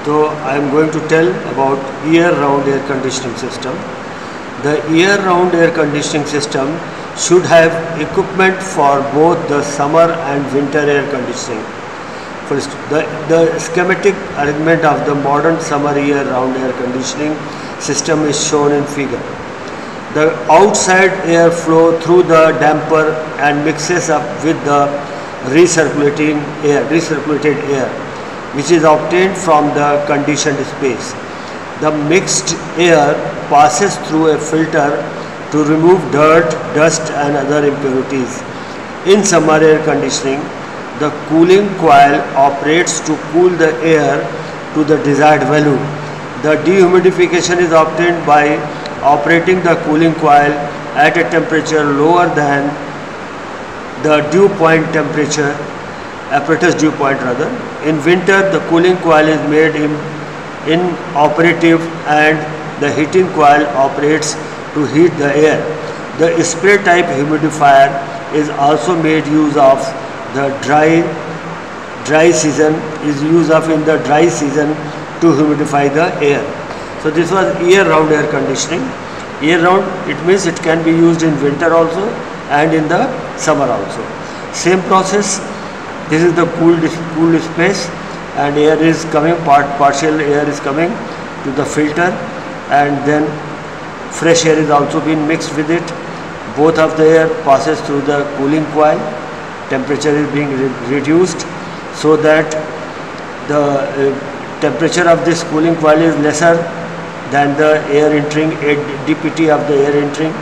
So I am going to tell about year-round air conditioning system. The year-round air conditioning system should have equipment for both the summer and winter air conditioning. First, the schematic arrangement of the modern summer year-round air conditioning system is shown in figure. The outside air flow through the damper and mixes up with the recirculated air, which is obtained from the conditioned space. The mixed air passes through a filter to remove dirt, dust and other impurities. In summer air conditioning, the cooling coil operates to cool the air to the desired value. The dehumidification is obtained by operating the cooling coil at a temperature lower than the dew point temperature, apparatus dew point rather. In winter, the cooling coil is made inoperative and the heating coil operates to heat the air. The spray type humidifier is also made use of the dry season, in the dry season to humidify the air. So this was year-round air conditioning. Year-round, it means it can be used in winter also and in the summer also. Same process. This is the cool space, and air is coming, partial air is coming to the filter, and then fresh air is also being mixed with it. Both of the air passes through the cooling coil. Temperature is being reduced so that the temperature of this cooling coil is lesser than the air entering, dpt of the air entering,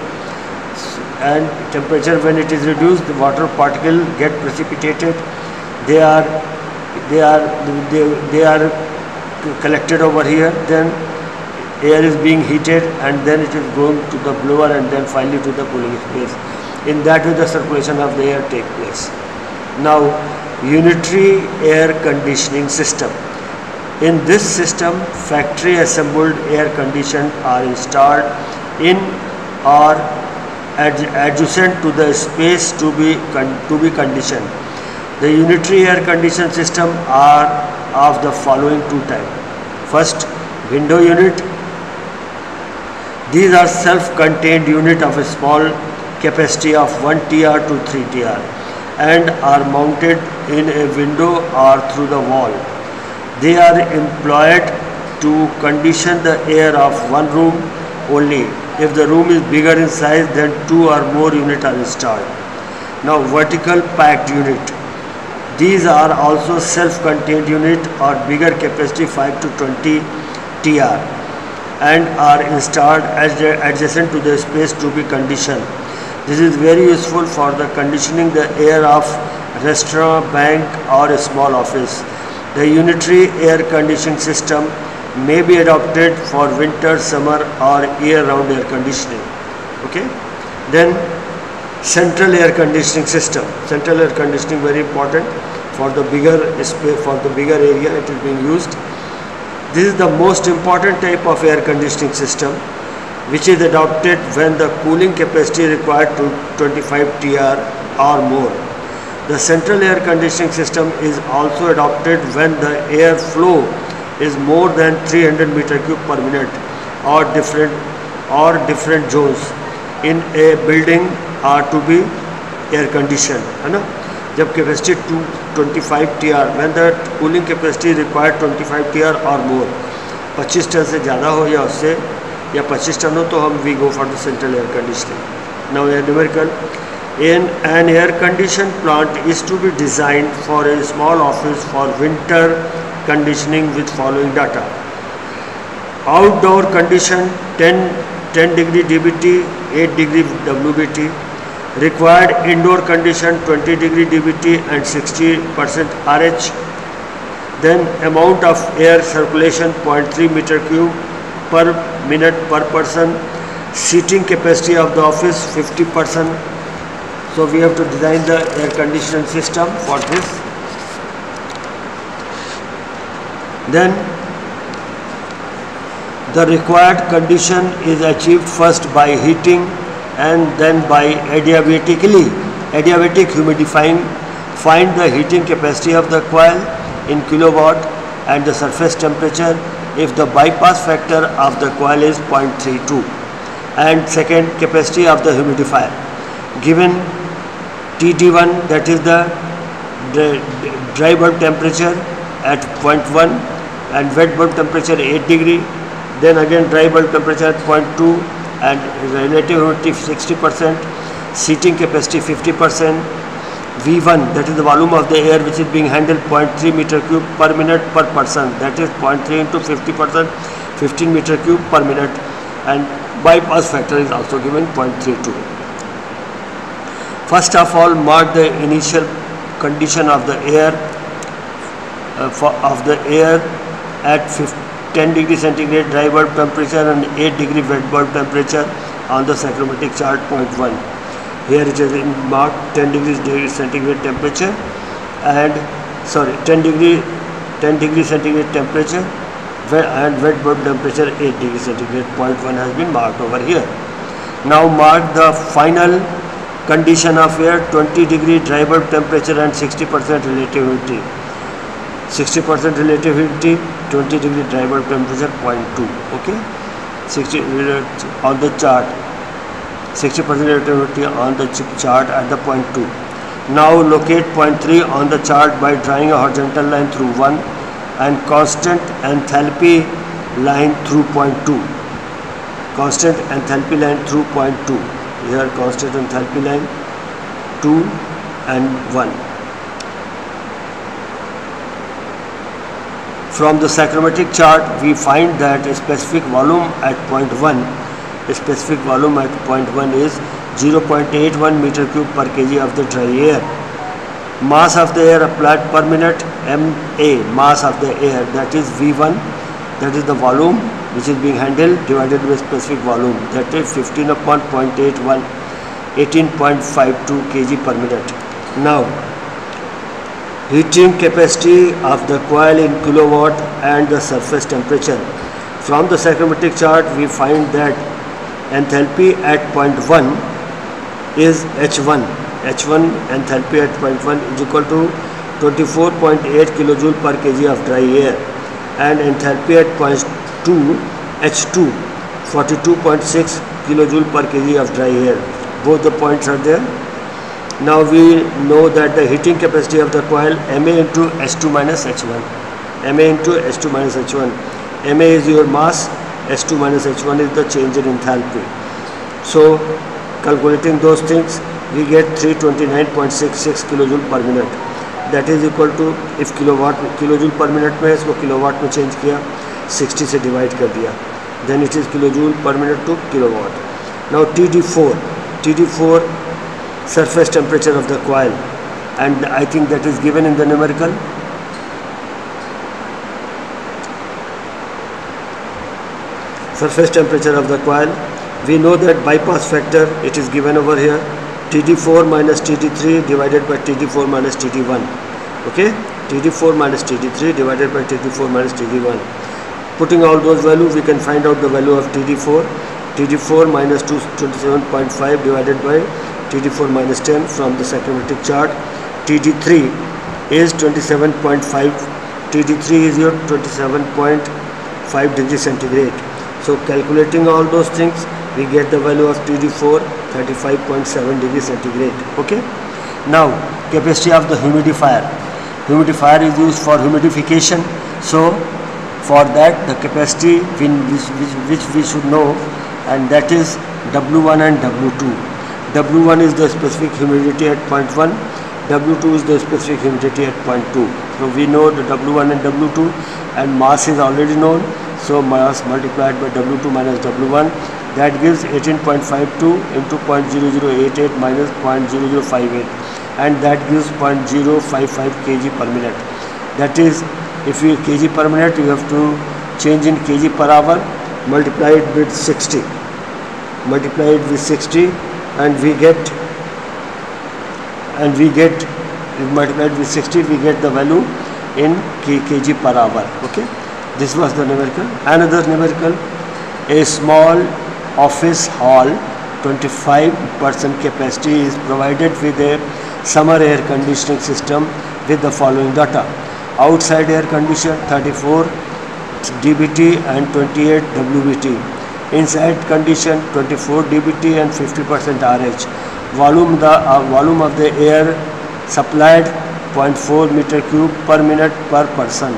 and temperature when it is reduced, the water particle get precipitated. They are collected over here, then air is being heated and then it is going to the blower and then finally to the cooling space. In that way the circulation of the air takes place. Now, unitary air conditioning system. In this system, factory assembled air conditioners are installed in or adjacent to the space to be conditioned. The unitary air conditioning system are of the following two types. First, window unit. These are self-contained unit of a small capacity of 1 TR to 3 TR and are mounted in a window or through the wall. They are employed to condition the air of one room only. If the room is bigger in size, then 2 or more units are installed. Now, vertical packed unit. These are also self-contained unit or bigger capacity 5 to 20 TR and are installed adjacent to the space to be conditioned. This is very useful for the conditioning the air of restaurant, bank or a small office. The unitary air conditioning system may be adopted for winter, summer or year-round air conditioning. Okay. Then central air conditioning system. Central air conditioning very important for the bigger space, for the bigger area it is being used. This is the most important type of air conditioning system, which is adopted when the cooling capacity required to 25 TR or more. The central air conditioning system is also adopted when the air flow is more than 300 meter cube per minute or different zones in a building are to be air conditioned, है ना? जब capacity 25 TR, when the cooling capacity required 25 TR or more, 25 ton से ज़्यादा हो या उससे या 25 ton हो तो हम we go for the central air conditioning. Now a numerical. An air conditioned plant is to be designed for a small office for winter conditioning with following data. Outdoor condition 10 degree DBT, 8 degree WBT. Required indoor condition 20 degree DBT and 60% RH. Then amount of air circulation 0.3 meter cube per minute per person. Seating capacity of the office 50%. So we have to design the air conditioning system for this. Then the required condition is achieved first by heating and then by adiabatic humidifying. Find the heating capacity of the coil in kilowatt and the surface temperature if the bypass factor of the coil is 0.32. And second, capacity of the humidifier. Given TD1, that is the dry bulb temperature at 0.1 and wet bulb temperature 8 degree. Then again dry bulb temperature at 0.2 and relative humidity 60%, seating capacity 50%. V1, that is the volume of the air which is being handled, 0.3 meter cube per minute per person, that is 0.3 into 50%, 15 meter cube per minute, and bypass factor is also given 0.32. First of all, mark the initial condition of the air at 10 degree centigrade dry bulb temperature and 8 degree wet bulb temperature on the psychrometric chart 0.1. Here it is in marked 10 degrees centigrade temperature and 10 degree centigrade temperature and wet bulb temperature 8 degrees centigrade. 0.1 has been marked over here. Now mark the final condition of air, 20 degree dry bulb temperature and 60% relative humidity. 60% relative humidity, 20 degree dry bulb temperature 0.2. Okay, 60 on the chart. 60% relative humidity on the chart at the 0.2. Now locate 0.3 on the chart by drawing a horizontal line through 1 and constant enthalpy line through 0.2. Constant enthalpy line through 0.2. Here constant enthalpy line 2 and 1. From the psychrometric chart we find that a specific volume at 0.1 is 0.81 meter cube per kg of the dry air. Mass of the air applied per minute, MA, mass of the air, that is V1, that is the volume which is being handled divided by specific volume, that is 15 upon 0.81, 18.52 kg per minute. Now, heating capacity of the coil in kilowatt and the surface temperature. From the psychrometric chart we find that enthalpy at 0.1 is H1. H1 enthalpy at 0.1 is equal to 24.8 kilojoule per kg of dry air, and enthalpy at 0.2 H2 42.6 kilojoule per kg of dry air. Both the points are there. Now we know that the heating capacity of the coil MA into H2 minus H1. MA into H2 minus H1. MA is your mass, H2 minus H1 is the change in enthalpy. So calculating those things we get 329.66 kilojoule per minute. That is equal to, if kilojoule per minute में इसको kilowatt में change किया, 60 से divide कर दिया, then it is kilojoule per minute to kilowatt. Now TD4 surface temperature of the coil, and I think that is given in the numerical. Surface temperature of the coil, we know that bypass factor, it is given over here, TD4 minus TD3 divided by TD4 minus TD1. Okay, TD4 minus TD3 divided by TD4 minus TD1. Putting all those values, we can find out the value of TD4. TD4 minus 27.5 divided by TD4 minus 10 from the psychrometric chart. TD3 is 27.5. TD3 is your 27.5 degrees centigrade. So calculating all those things, we get the value of TD4 35.7 degrees centigrade. Okay. Now capacity of the humidifier. Humidifier is used for humidification. So for that the capacity which we should know, and that is W1 and W2. W1 is the specific humidity at 0.1, W2 is the specific humidity at 0.2. So we know the W1 and W2, and mass is already known. So mass multiplied by W2 minus W1, that gives 18.52 into 0.0088 minus 0.0058, and that gives 0.055 kg per minute. That is, if you kg per minute, you have to change in kg per hour, multiply it with 60. Multiply it with 60, and we get multiplied with 60, we get the value in kg per hour. Okay, this was the numerical. Another numerical: a small office hall, 25% capacity, is provided with a summer air conditioning system with the following data: Outside air condition 34 dBT and 28 WBT. Inside condition 24 dBT and 50% RH. Volume of the air supplied 0.4 meter cube per minute per person.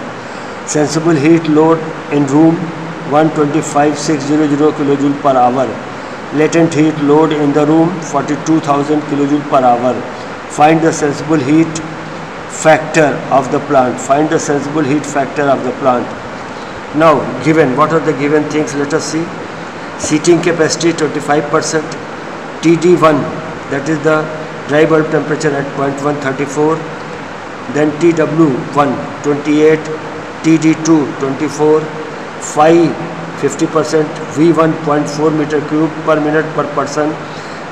Sensible heat load in room 125,600 kilojoule per hour. Latent heat load in the room 42,000 kilojoule per hour. Find the sensible heat factor of the plant. Find the sensible heat factor of the plant. Now given, what are the given things? Let us see. Seating capacity 25%. TD1, that is the dry bulb temperature at 0.134. Then TW1 28, TD2 24, phi 50%, V1 0.4 meter cube per minute per person,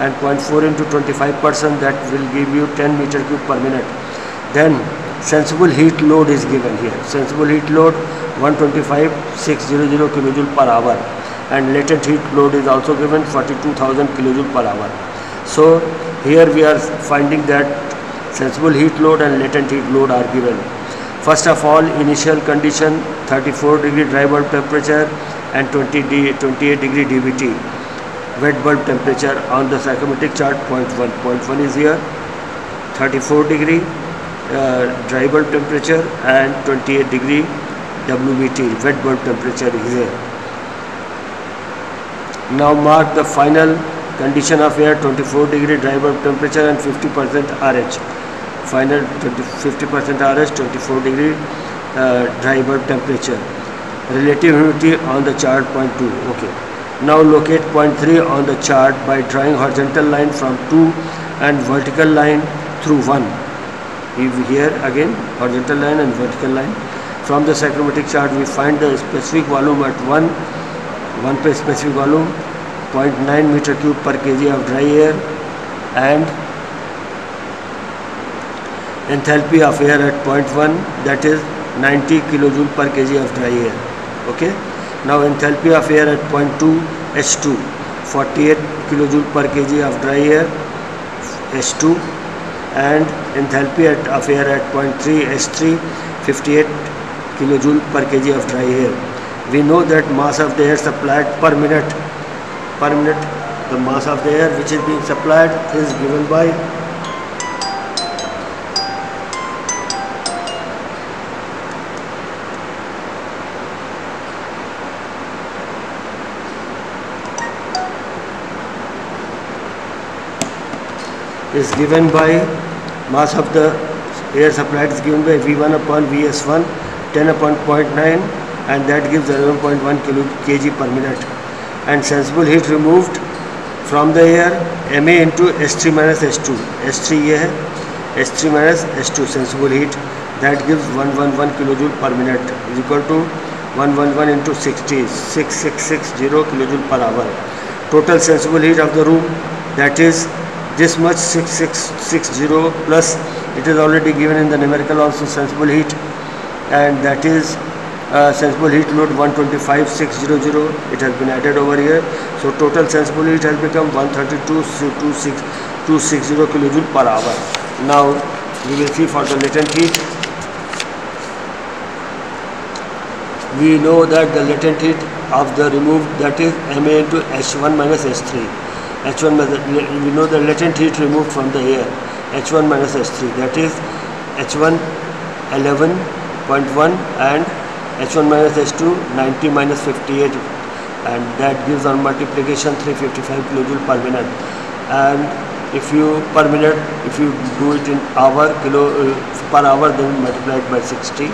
and 0.4 into 25%, that will give you 10 meter cube per minute. Then sensible heat load is given here. Sensible heat load 125,600 kilojoule per hour, and latent heat load is also given 42,000 kilojoule per hour. So here we are finding that sensible heat load and latent heat load are given. First of all, initial condition 34 degree dry bulb temperature and 28 degree dBT. Wet bulb temperature on the psychrometric chart 0.1. 0.1 is here. 34 degree dry bulb temperature and 28 degree WBT. Wet bulb temperature is here. Now mark the final condition of air 24 degree dry bulb temperature and 50% RH. Final 50% RH, 24 degree dry bulb temperature. Relative humidity on the chart 0.2. Okay. Now locate 0.3 on the chart by drawing horizontal line from 2 and vertical line through 1. Here again horizontal line and vertical line. From the psychrometric chart we find the specific volume at 1 specific volume 0.9 meter cube per kg of dry air, and enthalpy of air at 0.1, that is 90 kilojoule per kg of dry air. Okay. Now enthalpy of air at 0.2 H2 48 kilojoule per kg of dry air H2, and enthalpy of air at 0.3 H3 58 kilojoule per kg of dry air. We know that mass of the air supplied per minute, the mass of the air which is being supplied is given by mass of the air supplied is given by V1 upon Vs1 10 upon 0.9, and that gives 11.1 kg per minute. And sensible heat removed from the air Ma into H3 minus H2. H3 ये है, H3 minus H2 sensible heat, that gives 111 kilojoule per minute is equal to 111 into 60, 6660 kilojoule per hour. Total sensible heat of the room, that is this much 6660 plus, it is already given in the numerical also, sensible heat, and that is sensible heat load 125,600, it has been added over here. So total sensible heat has become 132,260 kilojoule per hour. Now we will see for the latent heat. We know that the latent heat of the removed, that is Ma into H1 minus H3. H1 we know the latent heat removed from the air H1 minus H3, that is H1 11.1 and H1 minus H2 90 minus 58, and that gives on multiplication 355 kilojoule per minute. And if you per minute, if you do it in hour, per hour, then multiply it by 60,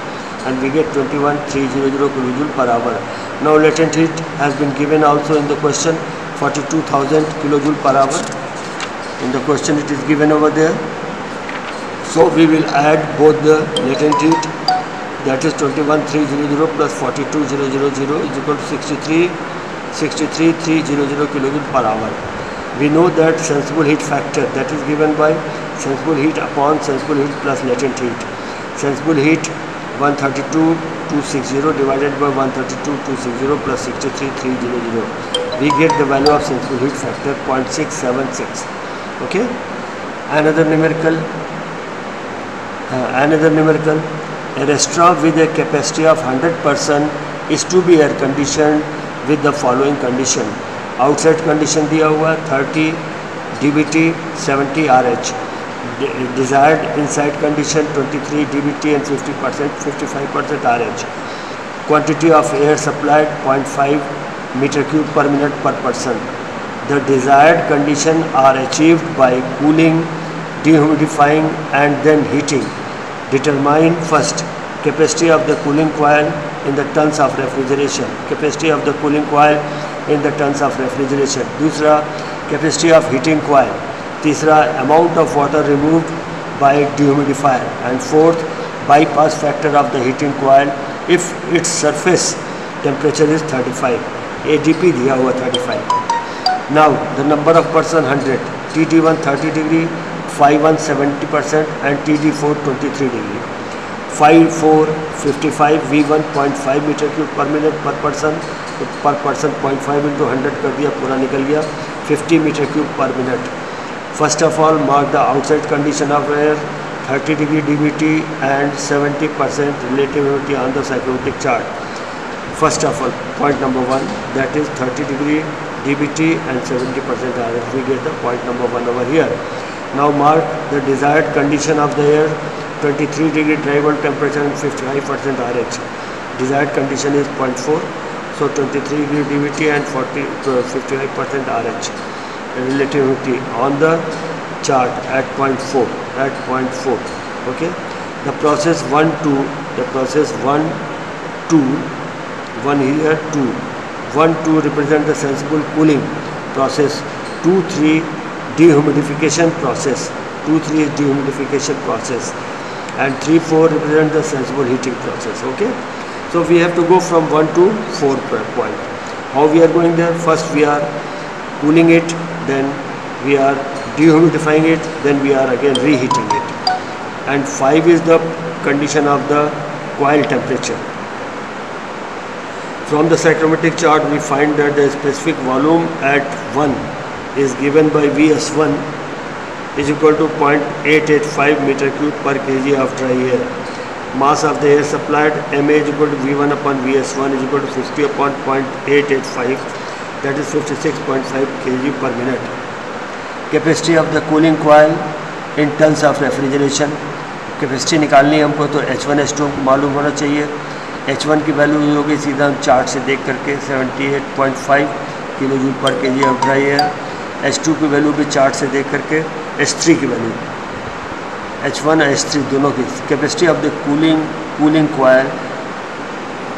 and we get 21,300 kilojoule per hour. Now latent heat has been given also in the question, 42,000 kilojoule per hour. In the question it is given over there. So we will add both the latent heat, that is 21,300 plus 42,000 is equal to 63,300 kilojoule per hour. We know that sensible heat factor, that is given by sensible heat upon sensible heat plus latent heat. Sensible heat 132,260 divided by 132,260 plus 63,300. We get the value of sensible heat factor 0.676. Okay. Another numerical. A restaurant with a capacity of 100 person is to be air conditioned with the following condition. Outside condition दिया हुआ 30 dBT 70 RH. Desired inside condition 23 dBT and 55% RH. Quantity of air supplied 0.5 meter cube per minute per person. The desired condition are achieved by cooling, dehumidifying and then heating. Determine first capacity of the cooling coil in the tons of refrigeration. Capacity of the cooling coil in the tons of refrigeration. दूसरा capacity of heating coil. तीसरा amount of water removed by dehumidifier. And fourth, bypass factor of the heating coil if its surface temperature is 35. ADP दिया हुआ 35. Now the number of person 100. TD1 30 degree, Phi1 70% and TD4 23 degree. Phi4 55, V1 0.5 meter cube per minute per person. तो per person 0.5 into 100 कर दिया, पूरा निकल गया 50 meter cube per minute. First of all, mark the outside condition of air 30 degree dBT and 70% relative humidity on the psychrometric chart. First of all, point number 1, that is 30 degree dBT and 70% RH. We get the point number 1 over here. Now mark the desired condition of the air 23 degree dry bulb temperature and 55% RH. Desired condition is 0.4. So 23 degree dBT and 55% RH. Relative humidity on the chart at 0.4. At 0.4. Okay. The process 1, 2. The process 1, 2. 1 here, 2. 1, 2 represent the sensible cooling process. 2, 3 dehumidification process. 2, 3 is dehumidification process. And 3, 4 represent the sensible heating process. Okay. So we have to go from 1 to 4 point. How we are going there? First we are cooling it, then we are dehumidifying it, then we are again reheating it. And 5 is the condition of the coil temperature. From the psychrometric chart we find that the specific volume at 1 is given by Vs1 is equal to 0.885 meter cube per kg of dry air. Mass of the air supplied Ma is equal to V1 upon Vs1 is equal to 50 upon 0.885, that is 56.5 kg per minute. Capacity of the cooling coil in tons of refrigeration. Capacity निकालनी है हमको तो H1 H2 मालूम होना चाहिए. H1 की value होगी सीधा हम चार्ट से देख करके 78.5 किलो जूल पर के जी ऑफ ड्राई एयर. H2 की वैल्यू भी चार्ट से देख करके H3 की वैल्यू H1 और H3 दोनों की. Capacity of the cooling coil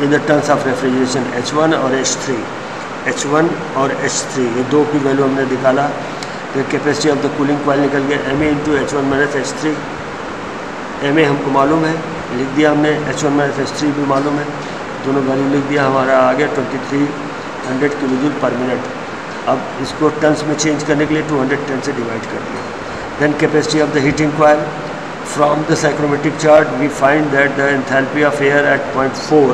in the terms of refrigeration H1 और H3. H1 और H3 ये दो की वैल्यू हमने निकाला तो capacity of the cooling coil निकल गया Ma into H1 minus H3. Ma हमको मालूम है, लिख दिया हमने. H1 माइनस H3 भी मालूम है, दोनों वैल्यू लिख दिया. हमारा आ गया 2300 किलो जूल पर मिनट. अब इसको टन्स में चेंज करने के लिए 210 से डिवाइड कर दिया. Then capacity of the heating coil. From the psychrometric chart we find that the enthalpy of air at 0.4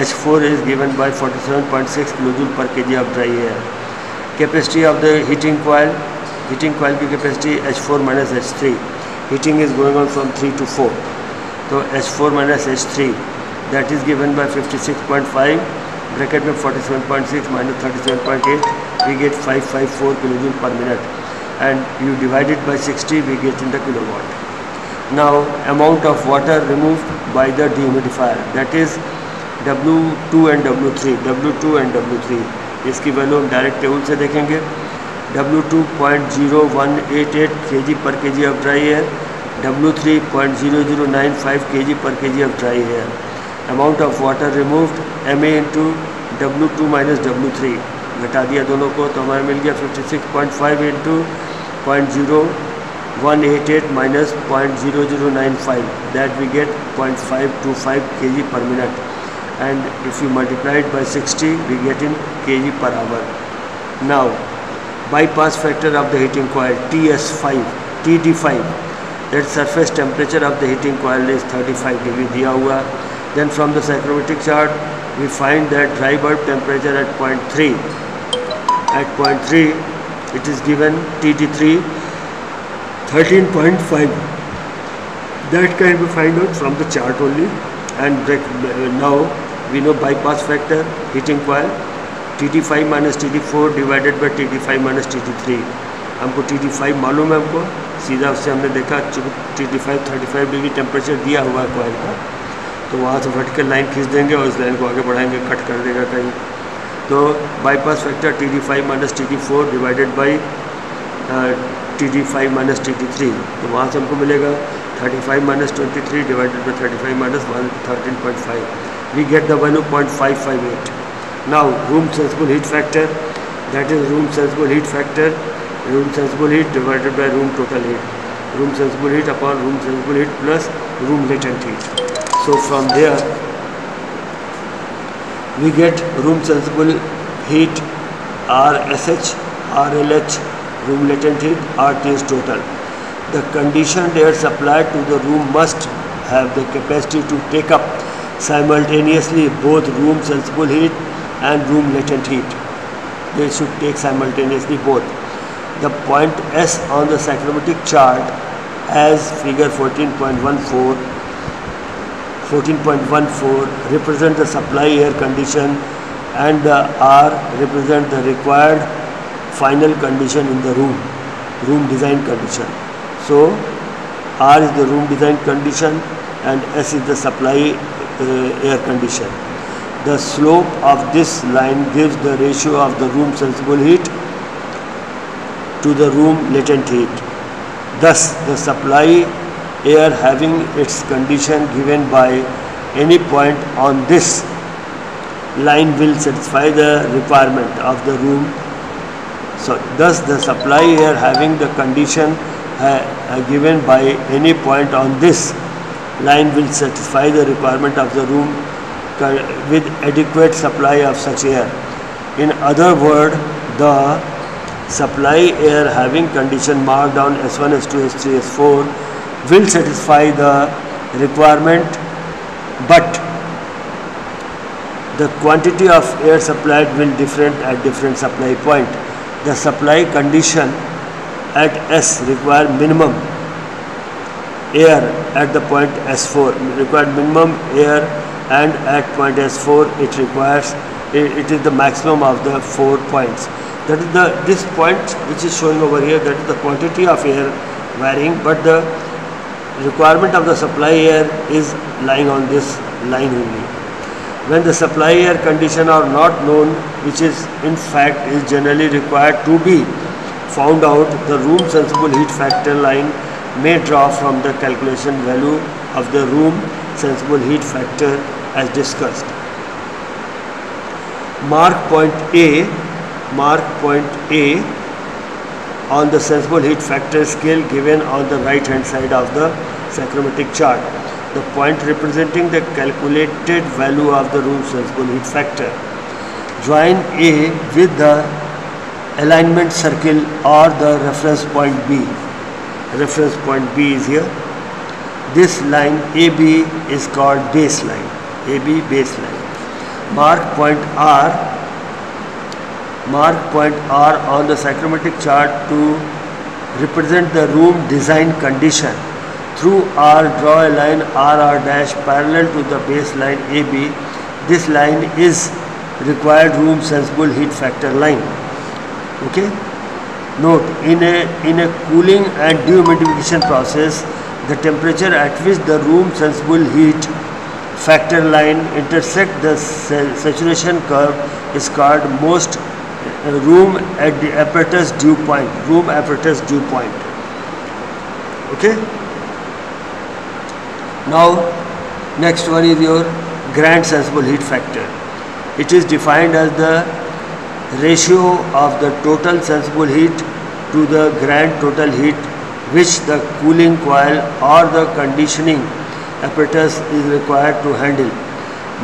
H4 is given by 47.6 kilojoule per kg of dry air. Capacity of the heating coil की capacity H4 minus H3. Heating is going on from 3 to 4. तो H4 minus H3 that is given by 56.5 bracket में 47.6 minus 37.8 we get 554 kilojoule per minute and you divided by 60 we get in the kilowatt. Now amount of water removed by the dehumidifier that is W2 and W3. इसकी value हम direct table से देखेंगे. W2 0.0188 kg per kg of dry air, W3 0.0095 kg per kg of dry air. Amount of water removed Ma into W2 minus W3 घटा दिया दोनों को तो हमें मिल गया 56.5 into 0.0188 minus 0.0095 that we get 0.525 kg per minute. And if you multiply it by 60 we get in kg per hour. Now bypass factor of the heating coil TD5 that surface temperature of the heating coil is 35 degree दिया हुआ. Then from the psychrometric chart we find that dry bulb temperature at 0.3 it is given TD3 13.5 That can be find out from the chart only. And now we know bypass factor heating coil TT5 minus TT4 divided by TT5 minus TT3. हमको TT5 मालूम है, हमको सीधा उससे हमने देखा TT5 35 degree temperature दिया हुआ है कॉइल का, तो वहाँ से वर्टिकल लाइन खींच देंगे और इस लाइन को आगे बढ़ाएंगे, कट कर देगा कहीं। तो bypass factor TT5 minus TT4 divided by TT5 minus TT3, तो वहाँ से हमको मिलेगा 35 minus 23 divided by 35 minus 13.5, we get the value 0.558. Now room sensible heat factor, that is room sensible heat factor, room sensible heat divided by room total heat, room sensible heat upon room sensible heat plus room latent heat. So from there we get room sensible heat RSH, RLH, room latent heat RT is total. The conditioned air supplied to the room must have the capacity to take up simultaneously both room sensible heat and room latent heat. They should take simultaneously both. The point S on the psychrometric chart as figure 14.14 represent the supply air condition and the R represent the required final condition in the room design condition. So R is the room design condition and S is the supply air condition. The slope of this line gives the ratio of the room sensible heat to the room latent heat. Thus, the supply air having its condition given by any point on this line will satisfy the requirement of the room. So, thus the supply air having the condition given by any point on this line will satisfy the requirement of the room with adequate supply of such air. In other words, the supply air having condition marked on S1, S2, S3, S4 will satisfy the requirement, but the quantity of air supplied will different at different supply point. The supply condition at S require minimum air at the point S4, required minimum air, and at point S4 it is the maximum of the 4 points. That is this point which is showing over here, that is the quantity of air varying, but the requirement of the supply air is lying on this line only. When the supply air condition are not known, which is in fact is generally required to be found out, the room sensible heat factor line may draw from the calculation value of the room sensible heat factor as discussed. Mark point A on the sensible heat factor scale given on the right hand side of the psychrometric chart. The point representing the calculated value of the room sensible heat factor. Join A with the alignment circle or the reference point B. Reference point B is here. This line AB is called baseline. AB baseline. Mark point R on the psychrometric chart to represent the room design condition. Through R, draw a line RR dash parallel to the baseline AB. This line is required room sensible heat factor line. Okay. Note, in a cooling and dehumidification process, the temperature at which the room sensible heat factor line intersect the saturation curve is called most room at the apparatus dew point. Room apparatus dew point. Okay. Now, next one is your grand sensible heat factor. It is defined as the ratio of the total sensible heat to the grand total heat which the cooling coil or the conditioning apparatus is required to handle.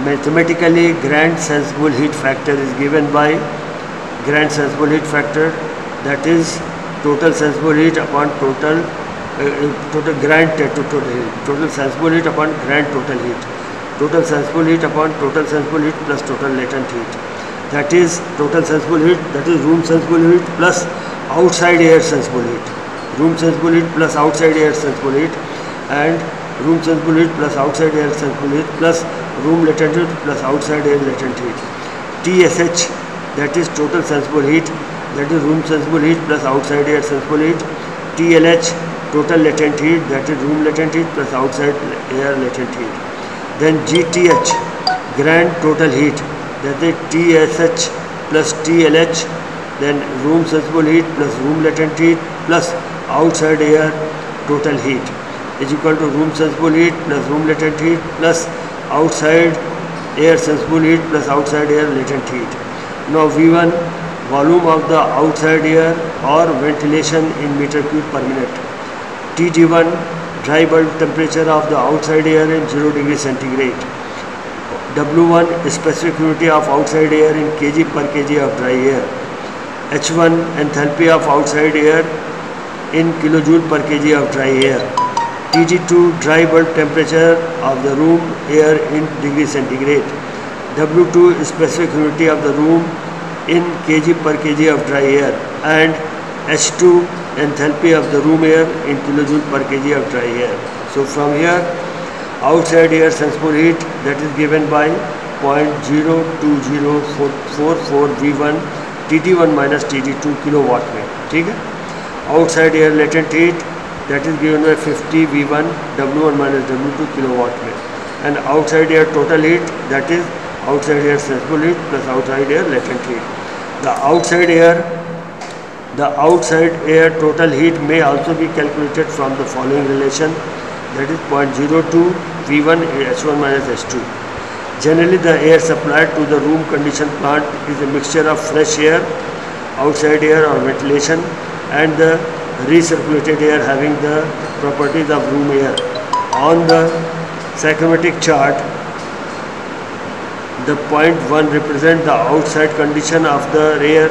Mathematically, grand sensible heat factor is given by grand sensible heat factor, that is total sensible heat upon total sensible heat upon grand total heat. Total sensible heat upon total sensible heat plus total latent heat. That is total sensible heat, that is room sensible heat plus outside air sensible heat. Room sensible heat plus outside air sensible heat, and room sensible heat plus outside air sensible heat plus room latent heat plus outside air latent heat. TSH, that is total sensible heat, that is room sensible heat plus outside air sensible heat. TLH, total latent heat, that is room latent heat plus outside air latent heat. Then GTH, grand total heat, that is TSH plus TLH, then room sensible heat plus room latent heat plus outside air total heat is equal to room sensible heat plus room latent heat plus outside air sensible heat plus outside air latent heat. Now V1, volume of the outside air or ventilation in meter cube per minute. TG1, dry bulb temperature of the outside air in 0 degree centigrade. W1, specific unity of outside air in kg per kg of dry air. H1, enthalpy of outside air in kilojoule per kg of dry air. TG2, dry bulb temperature of the room air in degree centigrade. W2, specific unity of the room in kg per kg of dry air. And H2, enthalpy of the room air in kilojoule per kg of dry air. So from here, outside air sensible heat, that is given by 0.02044 V1 TD1 minus TD2 kilowatt में, ठीक है. Outside air latent heat, that is given by 50 V1 W1 minus W2 kilowatt में. And outside air total heat, that is outside air sensible heat plus outside air latent heat. The outside air total heat may also be calculated from the following relation, that is 0.02 V1 H1 minus H2. Generally, the air supplied to the room condition plant is a mixture of fresh air, outside air or ventilation, and the recirculated air having the properties of room air. On the psychrometric chart, the point 1 represents the outside condition of the air,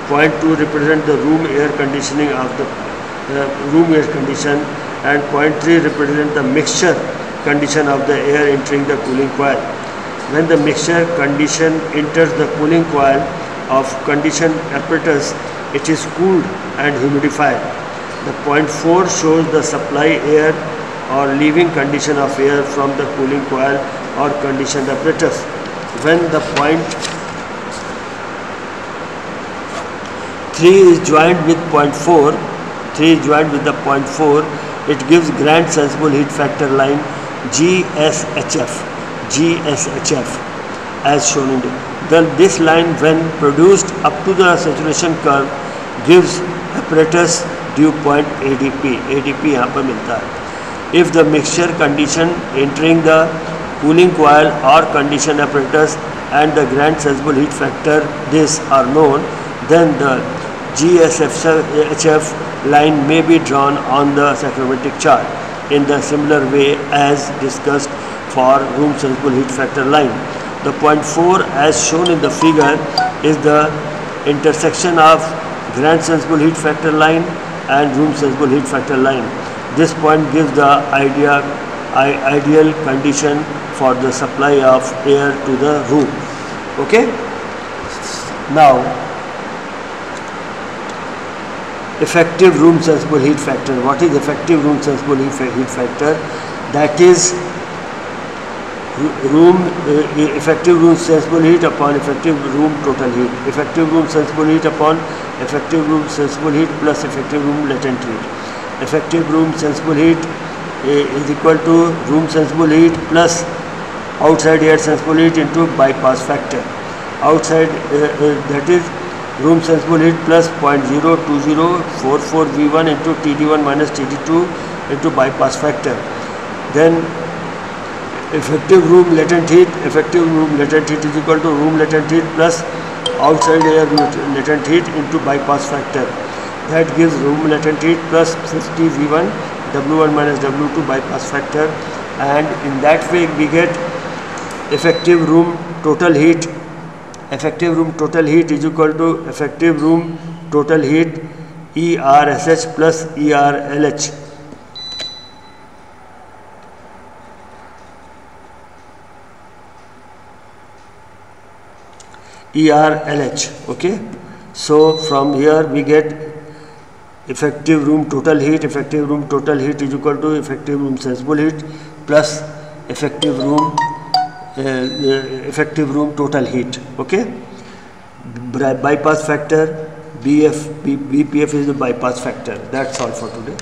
point 2 represents the room air conditioning of the room air condition, and point 3 represents the mixture condition of the air entering the cooling coil. When the mixture condition enters the cooling coil of conditioned apparatus, it is cooled and humidified. The point 4 shows the supply air or leaving condition of air from the cooling coil or conditioned apparatus. When the point 3 is joined with point 4, it gives grand sensible heat factor line GSHF as shown in it. Then this line, when produced up to the saturation curve, gives apparatus dew point ADP यहाँ पर मिलता है. If the mixture condition entering the cooling coil or condition apparatus and the grand sensible heat factor this are known, then the GSHF line may be drawn on the psychrometric chart in the similar way as discussed for room sensible heat factor line. The point 4 as shown in the figure is the intersection of grand sensible heat factor line and room sensible heat factor line. This point gives the ideal condition for the supply of air to the room. Okay. Now, effective room sensible heat factor. What is effective room sensible heat factor? That is effective room sensible heat upon effective room total heat. Effective room sensible heat upon effective room sensible heat plus effective room latent heat. Effective room sensible heat is equal to room sensible heat plus outside air sensible heat into bypass factor. Outside that is room sensible heat plus 0.02044 V1 into TD1 minus TD2 into bypass factor. Then effective room latent heat is equal to room latent heat plus outside air latent heat into bypass factor. That gives room latent heat plus 50 V1 W1 minus W2 bypass factor, and in that way we get effective room total heat. Effective room total heat is equal to effective room total heat ERSH plus ERLH. ERLH. Okay. So from here we get effective room total heat. Effective room total heat is equal to effective room sensible heat plus effective room total heat. Okay, bypass factor, BPF is the bypass factor. That's all for today.